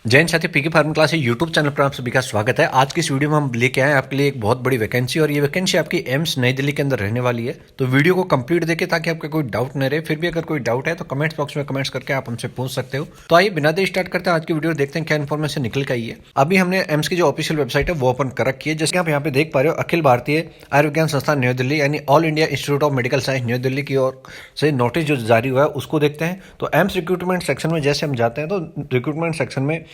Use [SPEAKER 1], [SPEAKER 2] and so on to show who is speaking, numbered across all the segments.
[SPEAKER 1] जैन साथी पीके farm class YouTube channel पर आप सभी का स्वागत है। आज की इस वीडियो में हम लेके आए आपके लिए एक बहुत बड़ी वैकेंसी और ये वैकेंसी आपकी एम्स नई दिल्ली के अंदर रहने वाली है। तो वीडियो को कंप्लीट देखिए ताकि आपका कोई डाउट न रहे। फिर भी अगर कोई डाउट है तो कमेंट्स बॉक्स में कमेंट्स करके आप हमसे पूछ सकते हो। तो आइए बिना देर स्टार्ट करते हैं आज की वीडियो, देखते हैं क्या इन्फॉर्मेशन निकल के आई है। अभी हमने एम्स की जो ऑफिशियल वेबसाइट है वो ओपन कर रखी है, जैसे आप यहाँ पे देख पा रहे हो। अखिल भारतीय आयुर्विज्ञान संस्थान न्यू दिल्ली यानी all India Institute of Medical science new Delhi की ओर से नोटिस जो जारी हुआ है उसको देखते हैं। तो एम्स रिक्रूटमेंट सेक्शन में जैसे हम जाते हैं तो रिक्रूटमेंट सेक्शन में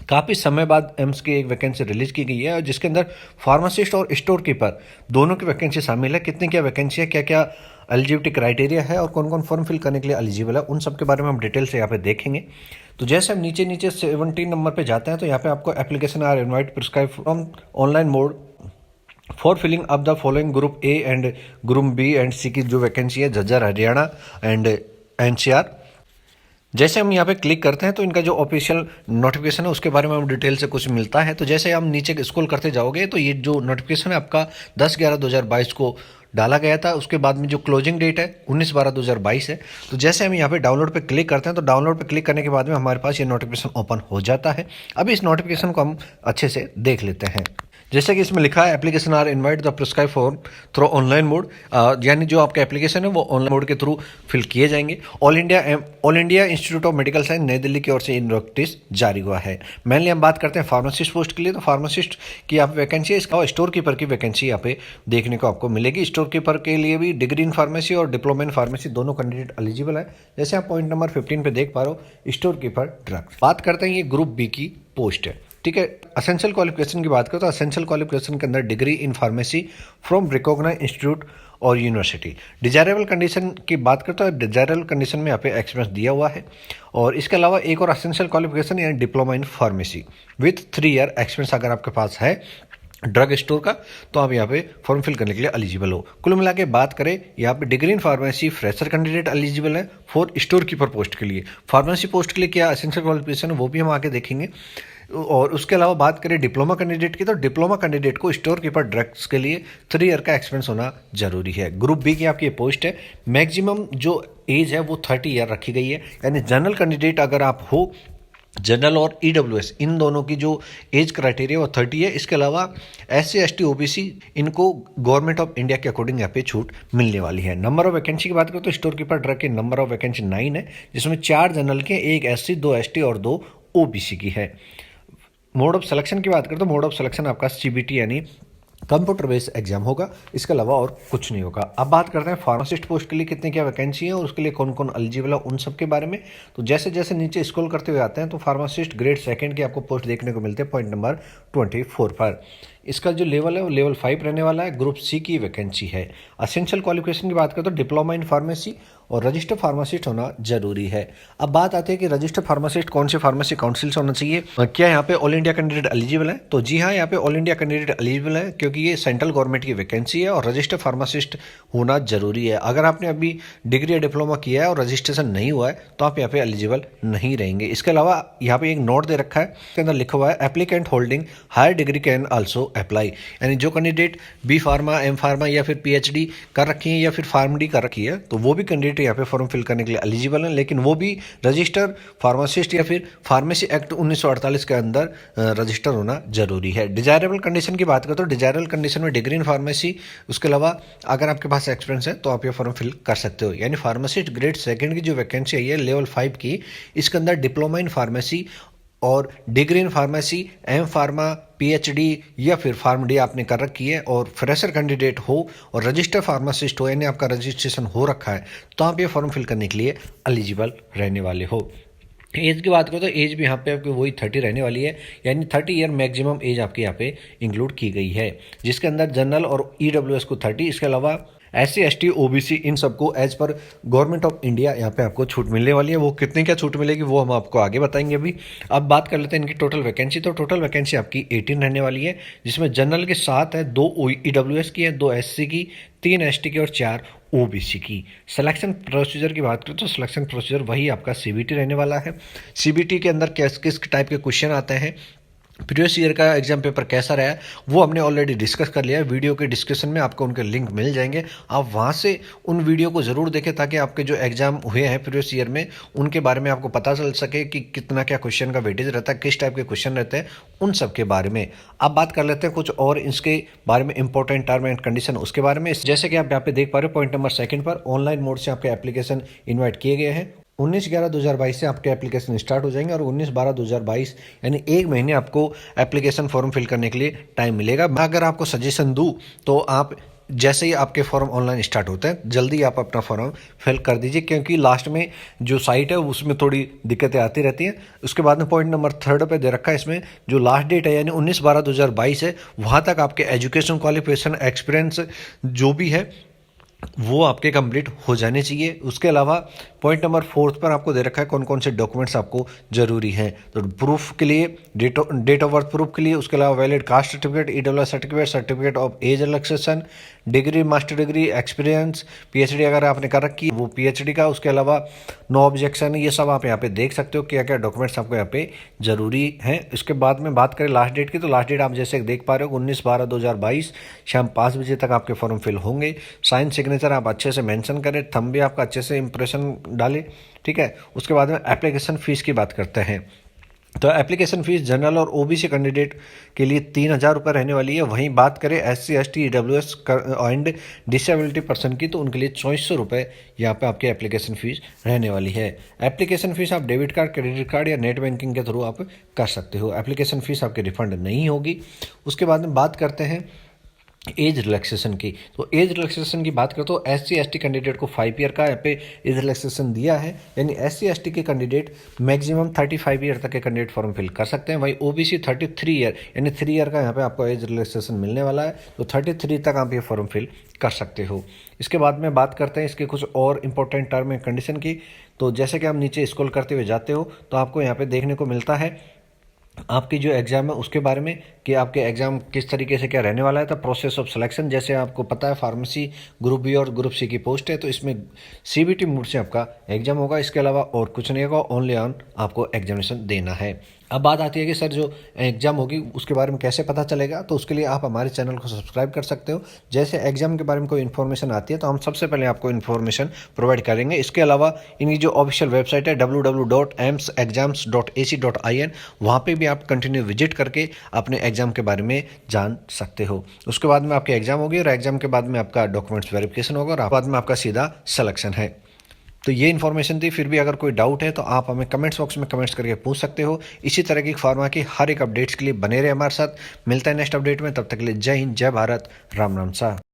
[SPEAKER 1] काफ़ी समय बाद एम्स की एक वैकेंसी रिलीज की गई है और जिसके अंदर फार्मासिस्ट और स्टोर कीपर दोनों की वैकेंसी शामिल है। कितनी क्या वैकेंसी है, क्या क्या एलिजिबिलिटी क्राइटेरिया है और कौन कौन फॉर्म फिल करने के लिए एलिजिबल है, उन सब के बारे में हम डिटेल से यहाँ पे देखेंगे। तो जैसे हम नीचे नीचे 17 नंबर पे जाते हैं तो यहाँ पे आपको application are invite prescribe from online mode for filling up the following group A and group B and C की जो वैकेंसी है झज्जर हरियाणा एंड एनसीआर। जैसे हम यहाँ पे क्लिक करते हैं तो इनका जो ऑफिशियल नोटिफिकेशन है उसके बारे में हम डिटेल से कुछ मिलता है। तो जैसे हम नीचे स्क्रॉल करते जाओगे तो ये जो नोटिफिकेशन है आपका 10/11/2022 को डाला गया था। उसके बाद में जो क्लोजिंग डेट है 19/12/2022 है। तो जैसे हम यहाँ पे डाउनलोड पे क्लिक करते हैं तो डाउनलोड पे क्लिक करने के बाद में हमारे पास ये नोटिफिकेशन ओपन हो जाता है। अभी इस नोटिफिकेशन को हम अच्छे से देख लेते हैं। जैसे कि इसमें लिखा है application are invite the prescribe form through online mode, यानी जो आपका एप्लीकेशन है वो ऑनलाइन मोड के थ्रू फिल किए जाएंगे। All India Institute of Medical Science नई दिल्ली की ओर से इन नोटिस जारी हुआ है। मेनली हम बात करते हैं फार्मासिस्ट पोस्ट के लिए। तो फार्मासिस्ट की यहाँ पे वैकेंसी है, इसका स्टोर कीपर की वैकेंसी यहाँ पे देखने को आपको मिलेगी। स्टोर कीपर के लिए भी डिग्री इन फार्मेसी और डिप्लोमा इन फार्मेसी दोनों कैंडिडेट एलिजिबल है। जैसे आप पॉइंट नंबर 15 पे देख पा रहे हो, स्टोर कीपर ड्रग्स। बात करते हैं ये ग्रुप बी की पोस्ट है, ठीक है। असेंशियल क्वालिफिकेशन की बात करें तो असेंशियल क्वालिफिकेशन के अंदर degree in pharmacy from recognised institute और यूनिवर्सिटी। डिजायरेबल कंडीशन की बात करें तो डिजायरेबल कंडीशन में यहाँ पे एक्सपीरियंस दिया हुआ है। और इसके अलावा एक और असेंशियल क्वालिफिकेशन यानी diploma in pharmacy with 3 year experience अगर आपके पास है ड्रग स्टोर का तो आप यहाँ पे फॉर्म फिल करने के लिए एलिजिबल हो। कुल मिला के बात करें यहाँ पे degree in pharmacy fresher candidate eligible है फॉर स्टोर कीपर पोस्ट के लिए। फार्मेसी पोस्ट के लिए क्या असेंशियल क्वालिफिकेशन है वो भी हम आगे देखेंगे। और उसके अलावा बात करें डिप्लोमा कैंडिडेट की तो डिप्लोमा कैंडिडेट को स्टोर कीपर ड्रग्स के लिए 3 ईयर का एक्सपीरियंस होना जरूरी है। ग्रुप बी की आपकी पोस्ट है, मैक्सिमम जो एज है वो 30 ईयर रखी गई है। यानी जनरल कैंडिडेट अगर आप हो, जनरल और ईडब्ल्यूएस इन दोनों की जो एज क्राइटेरिया वो 30 है। इसके अलावा SC ST OBC इनको गवर्नमेंट ऑफ इंडिया के अकॉर्डिंग यहाँ पे छूट मिलने वाली है। नंबर ऑफ वैकेंसी की बात करें तो स्टोर कीपर ड्रग के नंबर ऑफ वैकेंसी 9 है, जिसमें 4 जनरल के, 1 SC, 2 ST और 2 OBC की है। मोड ऑफ सिलेक्शन की बात करें तो मोड ऑफ सिलेक्शन आपका CBT यानी कंप्यूटर बेस्ड एग्जाम होगा, इसके अलावा और कुछ नहीं होगा। अब बात करते हैं फार्मासिस्ट पोस्ट के लिए कितने क्या वैकेंसी है और उसके लिए कौन कौन एलिजिबल है उन सब के बारे में। तो जैसे जैसे नीचे स्क्रॉल करते हुए आते हैं तो फार्मासिस्ट ग्रेड 2 की आपको पोस्ट देखने को मिलते हैं पॉइंट नंबर 24 पर। इसका जो लेवल है वो लेवल 5 रहने वाला है। ग्रुप सी की वैकेंसी है। असेंशियल क्वालिफिकेशन की बात करें तो डिप्लोमा इन फार्मेसी और रजिस्टर्ड फार्मासिस्ट होना जरूरी है। अब बात आती है कि रजिस्टर्ड फार्मासिस्ट कौन से फार्मेसी काउंसिल से होना चाहिए, क्या यहाँ पे ऑल इंडिया कैंडिडेट एलिजिबल है। तो जी हाँ, यहाँ पे ऑल इंडिया कैंडिडेट एलिजिबल है क्योंकि ये सेंट्रल गवर्नमेंट की वैकेंसी है और रजिस्टर्ड फार्मासिस्ट होना जरूरी है। अगर आपने अभी डिग्री या डिप्लोमा किया है और रजिस्ट्रेशन नहीं हुआ है तो आप यहाँ पे एलिजिबल नहीं रहेंगे। इसके अलावा यहाँ पे एक नोट दे रखा है, इसके अंदर लिखा हुआ है applicant holding higher degree can also apply. यानी जो candidate B pharma, M pharma या फिर PhD कर रखी है या फिर फार्मडी कर रखी है तो वो भी कैंडिडेट यहाँ पे फॉर्म फिल करने के लिए एलिजिबल है, लेकिन वो भी रजिस्टर फार्मासिस्ट या फिर फार्मेसी एक्ट 1948 के अंदर रजिस्टर होना जरूरी है। डिजायरेबल कंडीशन की बात करें तो डिजायरेबल कंडीशन में डिग्री इन फार्मेसी, उसके अलावा अगर आपके पास एक्सपीरियंस है तो आप ये फॉर्म फिल कर सकते हो। यानी फार्मासिस्ट ग्रेड 2 की जो वैकेंसी है लेवल 5 की, इसके अंदर डिप्लोमा इन फार्मेसी और degree in pharmacy, M pharma, PhD या फिर फार्मडी आपने कर रखी है और फ्रेशर कैंडिडेट हो और रजिस्टर फार्मासिस्ट हो यानी आपका रजिस्ट्रेशन हो रखा है तो आप ये फॉर्म फिल करने के लिए एलिजिबल रहने वाले हो। एज की बात करो तो एज भी यहाँ पे आपकी वही 30 रहने वाली है, यानी 30 ईयर मैक्सिमम एज आपके यहाँ पे इंक्लूड की गई है, जिसके अंदर जनरल और EWS को 30, इसके अलावा SC ST OBC इन सबको as per government of India यहाँ पे आपको छूट मिलने वाली है। वो कितनी क्या छूट मिलेगी वो हम आपको आगे बताएंगे। अभी अब बात कर लेते हैं इनकी टोटल वैकेंसी। तो टोटल वैकेंसी आपकी 18 रहने वाली है, जिसमें जनरल के 7 है, 2 EWS की है, 2 SC की, 3 ST की और 4 OBC की। सिलेक्शन प्रोसीजर की बात करें तो सिलेक्शन प्रोसीजर वही आपका CBT रहने वाला है। CBT के अंदर किस किस टाइप के क्वेश्चन आते हैं प्रीवियस ईयर का एग्जाम पेपर कैसा रहा है वो हमने ऑलरेडी डिस्कस कर लिया है। वीडियो के डिस्क्रिप्शन में आपको उनके लिंक मिल जाएंगे, आप वहाँ से उन वीडियो को ज़रूर देखें ताकि आपके जो एग्जाम हुए हैं प्रीवियस ईयर में उनके बारे में आपको पता चल सके कि कितना क्या क्वेश्चन का वेटेज रहता है, किस टाइप के क्वेश्चन रहते हैं, उन सब के बारे में। अब बात कर लेते हैं कुछ और इसके बारे में इंपॉर्टेंट टर्म एंड कंडीशन उसके बारे में। जैसे कि आप यहाँ पे देख पा रहे हो पॉइंट नंबर 2 पर ऑनलाइन मोड से आपके एप्लीकेशन इन्वाइट किए गए हैं। 19/11/2022 से आपके एप्लीकेशन स्टार्ट हो जाएंगे और 19/12/2022 यानी एक महीने आपको एप्लीकेशन फॉर्म फिल करने के लिए टाइम मिलेगा। मैं अगर आपको सजेशन दूं तो आप जैसे ही आपके फॉर्म ऑनलाइन स्टार्ट होते हैं जल्दी आप अपना फॉर्म फिल कर दीजिए, क्योंकि लास्ट में जो साइट है उसमें थोड़ी दिक्कतें आती रहती हैं। उसके बाद में पॉइंट नंबर 3 पे दे रखा है, इसमें जो लास्ट डेट है यानी 19/12/2022 है, वहाँ तक आपके एजुकेशन क्वालिफिकेशन एक्सपीरियंस जो भी है वो आपके कंप्लीट हो जाने चाहिए। उसके अलावा पॉइंट नंबर 4 पर आपको दे रखा है कौन कौन से डॉक्यूमेंट्स आपको जरूरी हैं। तो प्रूफ के लिए डेट ऑफ बर्थ प्रूफ के लिए, उसके अलावा valid caste certificate, EWS certificate, certificate of age relaxation, degree, master degree, experience, PhD अगर आपने कर रखी है वो पीएचडी का, उसके अलावा नो ऑब्जेक्शन, ये सब आप यहाँ पे देख सकते हो क्या क्या डॉक्यूमेंट्स आपको यहाँ पे जरूरी हैं। इसके बाद में बात करें लास्ट डेट की, तो लास्ट डेट आप जैसे देख पा रहे हो 19/12/2022 शाम 5 बजे तक आपके फॉर्म फिल होंगे। साइन सिग्नेचर आप अच्छे से मेंशन करें, थंब भी आपका अच्छे से इंप्रेशन डालें, ठीक है। उसके बाद में एप्लीकेशन फ़ीस की बात करते हैं। तो एप्लीकेशन फ़ीस जनरल और ओबीसी कैंडिडेट के लिए 3,000 रुपये रहने वाली है। वहीं बात करें SC ST EWS and disability person की, तो उनके लिए 2400 रुपये यहाँ पे आपकी एप्लीकेशन फ़ीस रहने वाली है। एप्लीकेशन फ़ीस आप डेबिट कार्ड, क्रेडिट कार्ड या नेट बैंकिंग के थ्रू आप कर सकते हो। एप्लीकेशन फ़ीस आपकी रिफंड नहीं होगी। उसके बाद में बात करते हैं एज रिलैक्सेशन की। तो एज रिलैक्सेशन की बात करें तो SC ST कैंडिडेट को 5 ईयर का यहाँ पे एज रिलैक्सेशन दिया है, यानी SC ST के कैंडिडेट मैक्सिमम 35 ईयर तक के कैंडिडेट फॉर्म फिल कर सकते हैं। वहीं OBC 33 ईयर यानी 3 ईयर का यहाँ पे आपको एज रिलैक्सेशन मिलने वाला है, तो 33 तक आप ये फॉर्म फिल कर सकते हो। इसके बाद में बात करते हैं इसके कुछ और इंपॉर्टेंट टर्म एंड कंडीशन की। तो जैसे कि आप नीचे स्क्रॉल करते हुए जाते हो तो आपको यहाँ पे देखने को मिलता है आपकी जो एग्ज़ाम है उसके बारे में कि आपके एग्ज़ाम किस तरीके से क्या रहने वाला है। तो प्रोसेस ऑफ सिलेक्शन, जैसे आपको पता है फार्मेसी ग्रुप बी और ग्रुप सी की पोस्ट है, तो इसमें CBT मोड से आपका एग्ज़ाम होगा। इसके अलावा और कुछ नहीं होगा, ओनली ऑन आपको एग्जामिनेशन देना है। अब बात आती है कि सर जो एग्ज़ाम होगी उसके बारे में कैसे पता चलेगा, तो उसके लिए आप हमारे चैनल को सब्सक्राइब कर सकते हो। जैसे एग्ज़ाम के बारे में कोई इन्फॉर्मेशन आती है तो हम सबसे पहले आपको इन्फॉर्मेशन प्रोवाइड करेंगे। इसके अलावा इनकी जो ऑफिशियल वेबसाइट है www.amsexams.ac.in, वहाँ पे भी आप कंटिन्यू विजिट करके अपने एग्ज़ाम के बारे में जान सकते हो। उसके बाद में आपकी एग्ज़ाम होगी और एग्ज़ाम के बाद में आपका डॉक्यूमेंट्स वेरिफिकेशन होगा और बाद में आपका सीधा सिलेक्शन है। तो ये इन्फॉर्मेशन थी। फिर भी अगर कोई डाउट है तो आप हमें कमेंट्स बॉक्स में कमेंट्स करके पूछ सकते हो। इसी तरह की फार्मा की हर एक अपडेट्स के लिए बने रहे हमारे साथ। मिलता है नेक्स्ट अपडेट में, तब तक के लिए जय हिंद, जय भारत, राम राम सा।